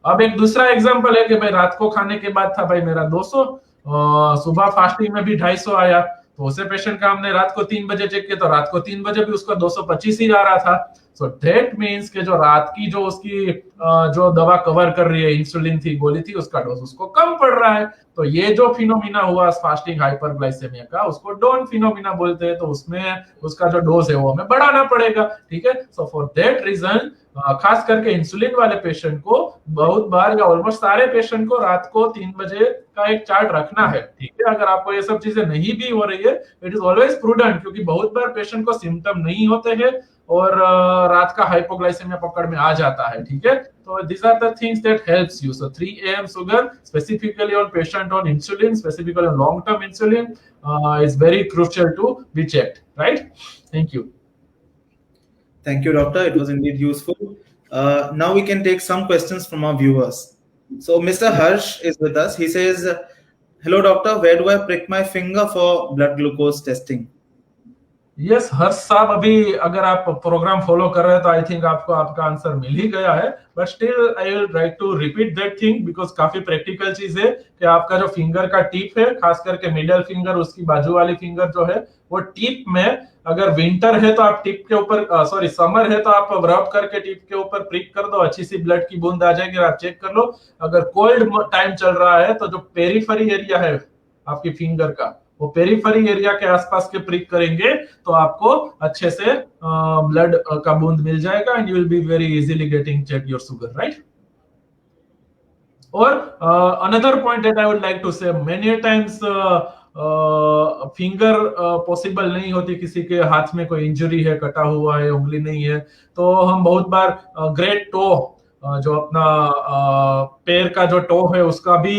अब एक दूसरा एग्जांपल है कि भाई रात को खाने के बाद था भाई मेरा 200, सुबह फास्टिंग में भी 250 आया, तो उसे पेशेंट का हमने रात को 3 बजे चेक किया तो रात को 3 बजे भी उसका 225 ही आ रहा था। सो दैट मीन्स कि जो रात की जो उसकी जो दवा कवर कर रही है, इंसुलिन थी, गोली थी, उसका डोज उसको कम पड़ रहा है। तो ये जो फिनोमिना हुआ फास्टिंग हाइपरग्लाइसेमिया का, उसको डॉन फिनोमिना बोलते हैं। तो उसमें उसका जो डोज है वो हमें बढ़ाना पड़ेगा। ठीक है, सो फॉर दैट रीजन खास करके इंसुलिन वाले पेशेंट को बहुत बार या ऑलमोस्ट सारे पेशेंट को रात को 3 बजे का एक चार्ट रखना है। ठीक है, अगर आपको ये सब चीजें नहीं भी हो रही है, इट इज ऑलवेज प्रूडेंट, क्योंकि बहुत बार पेशेंट को सिम्टम नहीं होते हैं और रात का हाइपोग्लाइसेमिया पकड़ में आ जाता है। ठीक है, तो these are the things that helps you. So 3 a.m. sugar specifically on patient on insulin, specifically on long term insulin, is very crucial to be checked, right? Thank you. Thank you, doctor. It was indeed useful. Now we can take some questions from our viewers. So Mr. Harsh is with us. He says, hello doctor, where do I prick my finger for blood glucose testing? Yes Harsh साहब, अभी अगर आप programme follow कर रहे हैं तो I think आपको आपका आंसर मिल ही गया है, but still I will like to repeat that thing because काफी प्रैक्टिकल चीज है कि आपका जो फिंगर का टिप है, खास करके मिडिल फिंगर, उसकी बाजू वाली फिंगर जो है, वो टिप में अगर विंटर है तो आप टिप के ऊपर, सॉरी समर है तो आप रब करके टिप के ऊपर प्रिक कर दो, अच्छी सी ब्लड की बूंद आ जाएगी, आप चेक कर लो। अगर कोल्ड टाइम चल रहा है तो जो पेरिफेरी एरिया है आपकी फिंगर का, वो पेरिफेरी एरिया के आसपास के प्रिक करेंगे तो आपको अच्छे से ब्लड का बूंद मिल जाएगा and you will be very easily getting check your sugar, right? और another point that I would like to say, many times finger possible नहीं होती, किसी के हाथ में कोई इंजरी है, कटा हुआ है, उंगली नहीं है, तो हम बहुत बार ग्रेट टो, जो अपना पैर का जो टो है उसका भी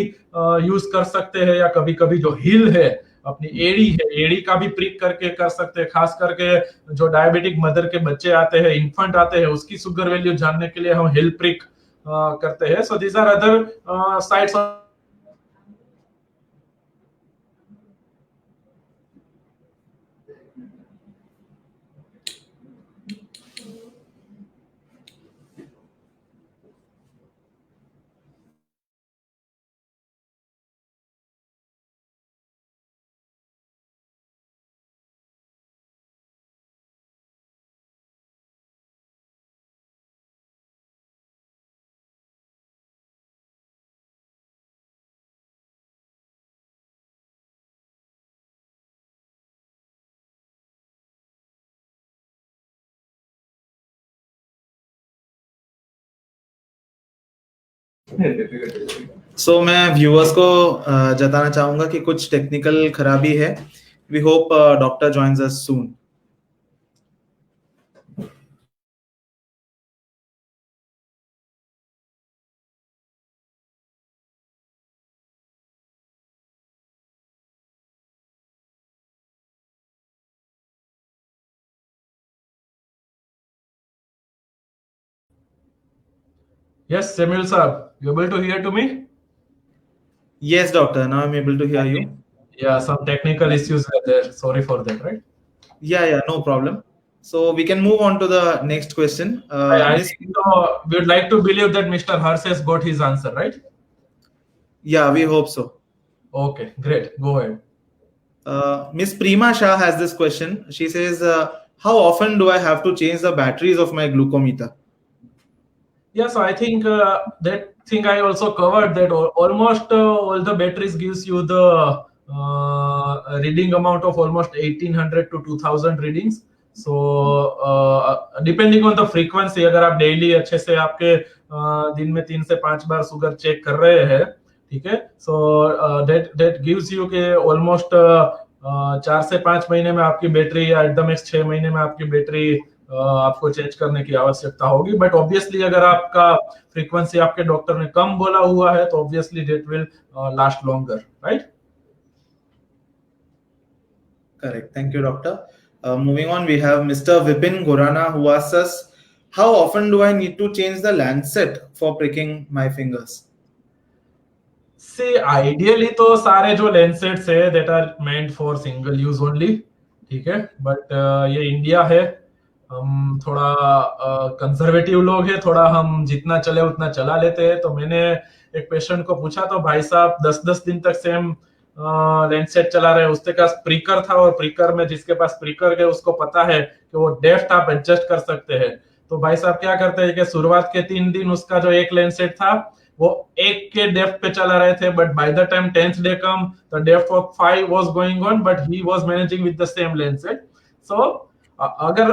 यूज कर सकते हैं, या कभी कभी जो हिल है, अपनी एड़ी है, एड़ी का भी प्रिक करके कर सकते हैं। खास करके जो डायबिटिक मदर के बच्चे आते हैं, इन्फेंट आते हैं, उसकी शुगर वैल्यू जानने के लिए हम हिल प्रिक करते हैं। So these are other sides of So मैं व्यूअर्स को जताना चाहूंगा कि कुछ टेक्निकल खराबी है. We hope doctor joins us soon. Yes, Samuel sir, you able to hear to me? Yes, doctor. Now I'm able to hear you. Yeah, some technical issues are there. Sorry for that, right? Yeah, no problem. So we can move on to the next question. I think so, we would like to believe that Mr. Harsh has got his answer, right? Yeah, we hope so. Okay, great. Go ahead. Miss Prima Shah has this question. She says, how often do I have to change the batteries of my glucometer? Yeah, so I think that thing I also covered that almost all the batteries gives you the reading amount of almost 1800 to 2000 readings. So depending on the frequency, अगर आप daily अच्छे से आपके दिन में 3 से 5 बार sugar check कर रहे हैं, ठीक है, सो that gives you के almost 4 से 5 महीने में आपकी बैटरी या एट द मैक्स 6 महीने में आपकी बैटरी आपको चेंज करने की आवश्यकता होगी. बट ऑब्वियसली अगर आपका फ्रीक्वेंसी आपके डॉक्टर ने कम बोला हुआ है तो obviously that will last longer, right? Correct. Thank you, doctor. Moving on, we have Mr. Vipin Gorana who asks us, how often do I need to change the lancet for pricking my fingers? See, ideally तो सारे जो लेंसेट्स है that are meant for single use only, ठीक है, but ये India है, हम थोड़ा कंजर्वेटिव लोग हैं, थोड़ा हम जितना चले उतना चला लेते हैं. तो मैंने एक पेशेंट को पूछा तो भाई साहब 10-10 दिन तक सेम लेंसेट चला रहे. उसके पास स्पीकर था और स्पीकर में जिसके पास स्पीकर है उसको पता है कि वो डेप्थ आप एडजस्ट कर सकते हैं. तो भाई साहब क्या करते हैं कि शुरुआत के 3 दिन उसका जो एक लेंसेट था वो 1 के डेप्थ पे चला रहे थे, but by the time 10th day come the depth of 5 was going on, but he was managing with the same lancet. So अगर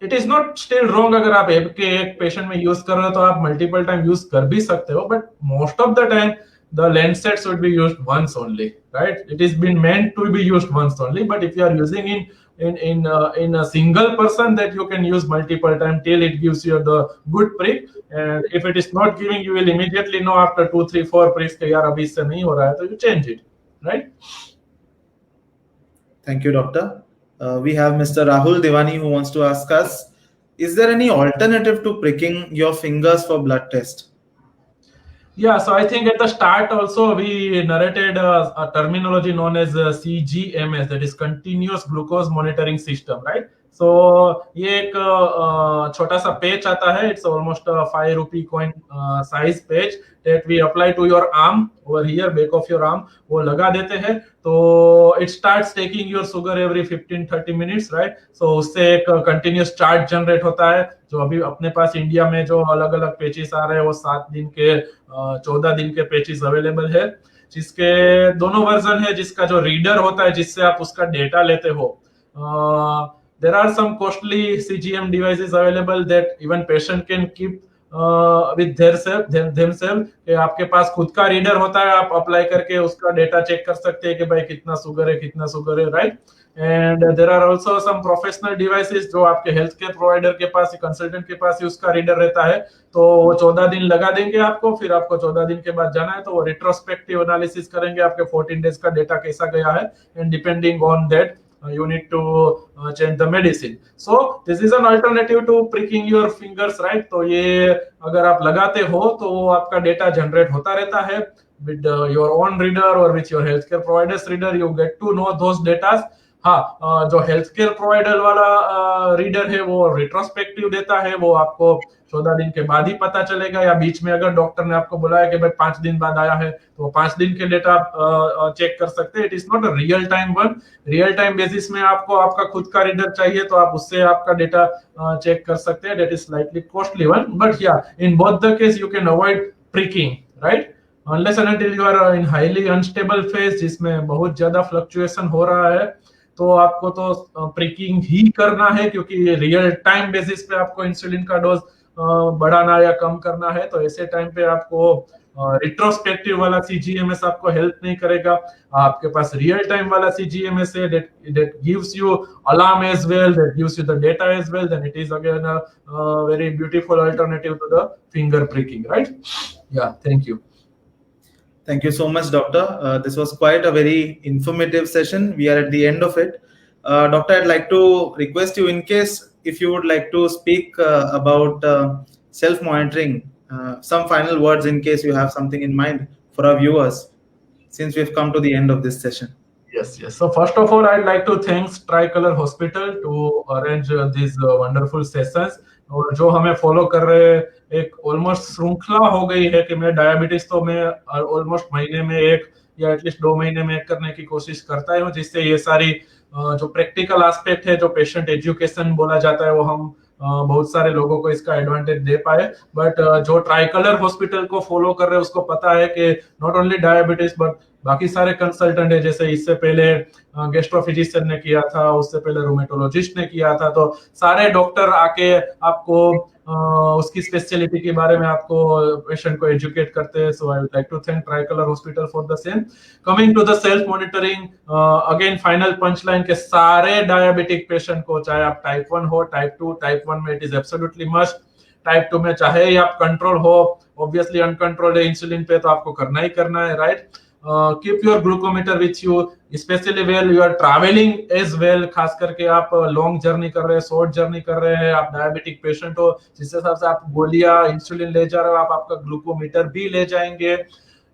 it is not still wrong, अगर आप एक पेशेंट में यूज कर रहे हो तो आप मल्टीपल टाइम यूज कर भी सकते हो, but most of the time the lancet should be used once only, right? It is been meant to be used once only, but if you are using in a single person, that you can use multiple time till it gives you the good prick. And if it is not giving, you will immediately know after 2 3 4 pricks कि यार अभी इससे नहीं हो रहा है, तो you change it, right? Thank you, doctor. We have Mr. Rahul Devani who wants to ask us, is there any alternative to pricking your fingers for blood test? Yeah, so I think at the start also we narrated a terminology known as CGMS, that is continuous glucose monitoring system, right? So ये एक छोटा सा पेच आता है. It's almost a 5 rupee coin size पेच that we apply to your arm over here, back of your arm, वो लगा देते हैं. तो it starts taking your sugar every 15-30 minutes, right? So उससे एक continuous charge generate होता है. जो अभी अपने पास इंडिया में जो अलग अलग पेचेस आ रहे हैं वो 7 दिन के 14 दिन के पेचेस अवेलेबल है, जिसके दोनों वर्जन है. जिसका जो रीडर होता है जिससे आप उसका डेटा लेते हो, there are some costly CGM devices available that even patient can keep with themselves. कि आपके पास खुद का रीडर होता है, आप अप्लाई करके उसका डेटा चेक कर सकते हैं कि भाई कितना शुगर है, right? And there are also some professional devices जो आपके हेल्थ केयर प्रोवाइडर के पास, कंसल्टेंट के पास ही उसका रीडर रहता है. तो वो 14 दिन लगा देंगे आपको, फिर आपको 14 दिन के बाद जाना है तो वो रिट्रोस्पेक्टिव एनालिसिस करेंगे आपके 14 डेज का डेटा कैसा गया है, and depending on that you need to change the medicine. So this is an alternative to pricking your fingers, right? तो ये अगर आप लगाते हो तो वो आपका डेटा जनरेट होता रहता है with your own reader or with your healthcare provider's reader. You get to know those data. हाँ, जो हेल्थ केयर प्रोवाइडर वाला रीडर है वो रिट्रोस्पेक्टिव देता है, वो आपको 14 दिन के बाद ही पता चलेगा, या बीच में अगर डॉक्टर ने आपको बुलाया कि भाई 5 दिन बाद आया है तो 5 दिन के डेटा आप चेक कर सकते हैं. It is not a real time one. Real time basis में आपको आपका खुद का रीडर चाहिए तो आप उससे आपका डेटा चेक कर सकते हैं. That is slightly costly one, but या in both the case you can avoid pricking, right? Unless and until you are in highly unstable phase जिसमें बहुत ज्यादा फ्लक्चुएशन हो रहा है, तो आपको तो प्रिकिंग ही करना है, क्योंकि रियल टाइम बेसिस पे आपको इंसुलिन का डोज बढ़ाना या कम करना है. तो ऐसे टाइम पे आपको रिट्रोस्पेक्टिव वाला सीजीएमएस आपको हेल्प नहीं करेगा. आपके पास रियल टाइम वाला सीजीएमएस है that gives you alarm as well, that gives you the data as well, then it is again a very beautiful alternative to the finger pricking, right? Yeah, thank you. Thank you so much, doctor. This was quite a very informative session. We are at the end of it. Doctor, I'd like to request you, in case if you would like to speak about self-monitoring, some final words in case you have something in mind for our viewers, since we've come to the end of this session. Yes. So first of all, I'd like to thank Tricolor Hospital to arrange these wonderful sessions. और जो हमें follow कर रहे हैं, एक almost श्रृंखला हो गई है कि मैं डायबिटीज तो मैं ऑलमोस्ट महीने में एक या एटलीस्ट 2 महीने में एक करने की कोशिश करता हूँ, जिससे ये सारी जो प्रैक्टिकल एस्पेक्ट है, जो पेशेंट एजुकेशन बोला जाता है, वो हम बहुत सारे लोगों को इसका एडवांटेज दे पाए। बट जो ट्राइकलर हॉस्पिटल को फॉलो कर रहे हैं उसको पता है कि नॉट ओनली डायबिटीज बट बाकी सारे कंसल्टेंट है, जैसे इससे पहले गैस्ट्रोफिजिशियन ने किया था, उससे पहले रूमेटोलॉजिस्ट ने किया था, तो सारे डॉक्टर आके आपको उसकी स्पेशलिटी के बारे में आपको पेशेंट को एजुकेट करते हैं। So I would like to thank Tricolour Hospital for the same. Coming to the self monitoring, again final punch line के सारे डायबिटिक पेशेंट को, चाहे आप टाइप 1 हो, टाइप 2, टाइप 1 में it is absolutely must, type 2 में चाहे ही आप कंट्रोल हो, ऑब्वियसली अनकंट्रोल्ड है इंसुलिन पे तो आपको करना ही करना है, right. Keep your glucometer with you, specially well you are travelling as well, खास करके आप लॉन्ग जर्नी कर रहे हैं, शॉर्ट जर्नी कर रहे हैं, आप डायबिटिक पेशेंट हो, जिस हिसाब से आप गोलियां इंसुलिन ले जा रहे हो, आप आपका ग्लूकोमीटर भी ले जाएंगे।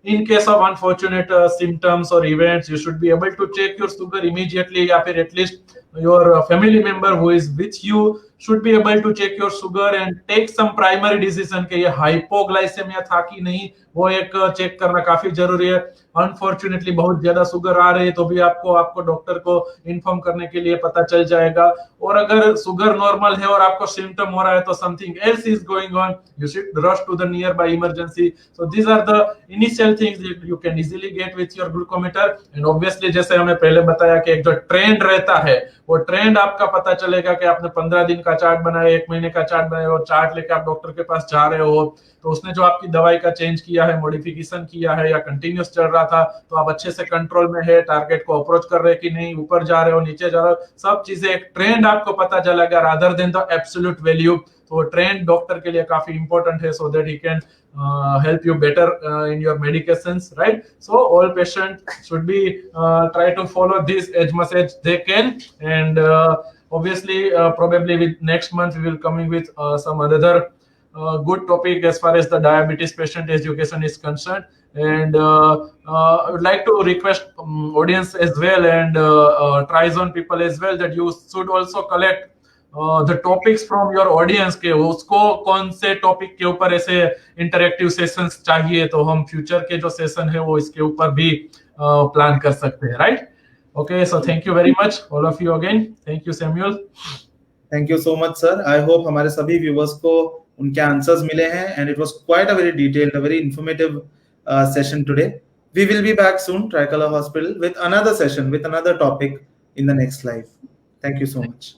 In case of unfortunate symptoms or events, you should be able to check your sugar immediately, या फिर at least your family member who is with you should be able to check your sugar and take some primary decision कि ये hypoglycaemia था कि नहीं, वो एक check करना काफी जरूरी है। अनफॉर्चुनेटली बहुत ज्यादा शुगर आ रही है तो भी आपको डॉक्टर को इन्फॉर्म करने के लिए पता चल जाएगा। और अगर शुगर नॉर्मल है और आपको सिम्टम हो रहा है तो something else is going on, you should rush to the nearby emergency. So these are the initial things that you can easily get with your glucometer. And obviously जैसे हमें पहले बताया कि एक जो ट्रेंड रहता है, वो ट्रेंड आपका पता चलेगा कि आपने 15 दिन का चार्ट बनाया, 1 महीने का चार्ट बनाया, और चार्ट लेके आप डॉक्टर के पास जा रहे हो तो उसने जो आपकी दवाई का चेंज किया है, मॉडिफिकेशन किया है, या कंटिन्यूस चल रहा था तो आप अच्छे से कंट्रोल में है, टारगेट को अप्रोच कर रहे हैं कि नहीं, ऊपर जा रहे हो, नीचे जा रहे हो, सब चीजें एक ट्रेंड आपको पता चलेगा rather than the absolute value. तो ट्रेंड डॉक्टर के लिए काफी इंपॉर्टेंट है, so that he can help you better in your medications, right? So all patients should be try to follow this as much as they can, and obviously probably with next month we will coming with some other good topic as far as the diabetes patient education is concerned. And I would like to request audience as well, and Trizone people as well, that you should also collect the topics from your audience के उसको कौन से topic के ऊपर ऐसे interactive sessions चाहिए, तो हम फ्यूचर के जो सेशन है वो इसके ऊपर भी प्लान कर सकते हैं, right? Okay, so thank you very much all of you again. Thank you Samuel. Thank you so much sir. I hope हमारे सभी व्यूअर्स को उनके आंसर्स मिले हैं, and it was quite a very detailed, a very informative session today. We will be back soon, Tricolor Hospital, with another session, with another topic in the next live. Thank you so much.